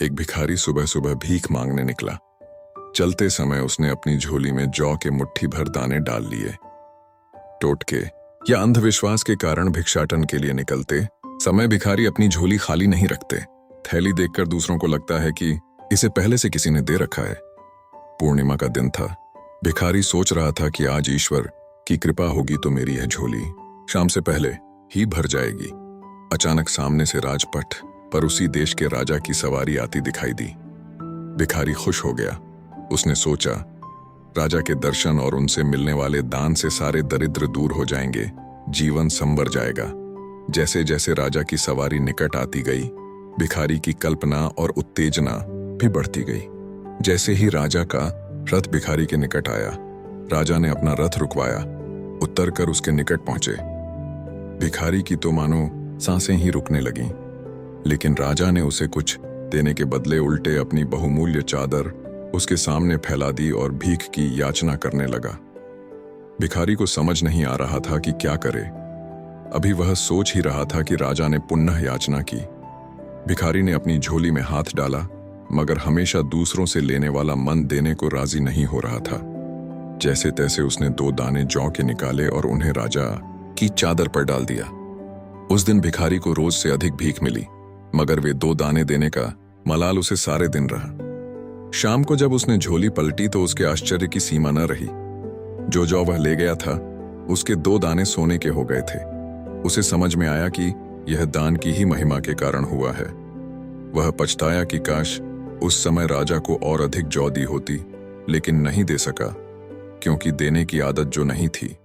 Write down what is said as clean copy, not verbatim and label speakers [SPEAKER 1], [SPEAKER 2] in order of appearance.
[SPEAKER 1] एक भिखारी सुबह सुबह भीख मांगने निकला। चलते समय उसने अपनी झोली में जौ के मुट्ठी भर दाने डाल लिए। टोटके या अंधविश्वास के कारण भिक्षाटन के लिए निकलते समय भिखारी अपनी झोली खाली नहीं रखते। थैली देखकर दूसरों को लगता है कि इसे पहले से किसी ने दे रखा है। पूर्णिमा का दिन था। भिखारी सोच रहा था कि आज ईश्वर की कृपा होगी तो मेरी यह झोली शाम से पहले ही भर जाएगी। अचानक सामने से राजपथ पर उसी देश के राजा की सवारी आती दिखाई दी। भिखारी खुश हो गया। उसने सोचा, राजा के दर्शन और उनसे मिलने वाले दान से सारे दरिद्र दूर हो जाएंगे, जीवन संवर जाएगा। जैसे जैसे राजा की सवारी निकट आती गई, भिखारी की कल्पना और उत्तेजना भी बढ़ती गई। जैसे ही राजा का रथ भिखारी के निकट आया, राजा ने अपना रथ रुकवाया, उतरकर उसके निकट पहुंचे। भिखारी की तो मानो सांसें ही रुकने लगीं, लेकिन राजा ने उसे कुछ देने के बदले उल्टे अपनी बहुमूल्य चादर उसके सामने फैला दी और भीख की याचना करने लगा। भिखारी को समझ नहीं आ रहा था कि क्या करे। अभी वह सोच ही रहा था कि राजा ने पुनः याचना की। भिखारी ने अपनी झोली में हाथ डाला, मगर हमेशा दूसरों से लेने वाला मन देने को राजी नहीं हो रहा था। जैसे तैसे उसने 2 दाने जौ के निकाले और उन्हें राजा की चादर पर डाल दिया। उस दिन भिखारी को रोज से अधिक भीख मिली, मगर वे 2 दाने देने का मलाल उसे सारे दिन रहा। शाम को जब उसने झोली पलटी तो उसके आश्चर्य की सीमा न रही। जो जौ वह ले गया था, उसके 2 दाने सोने के हो गए थे। उसे समझ में आया कि यह दान की ही महिमा के कारण हुआ है। वह पछताया कि काश उस समय राजा को और अधिक जौ दी होती, लेकिन नहीं दे सका, क्योंकि देने की आदत जो नहीं थी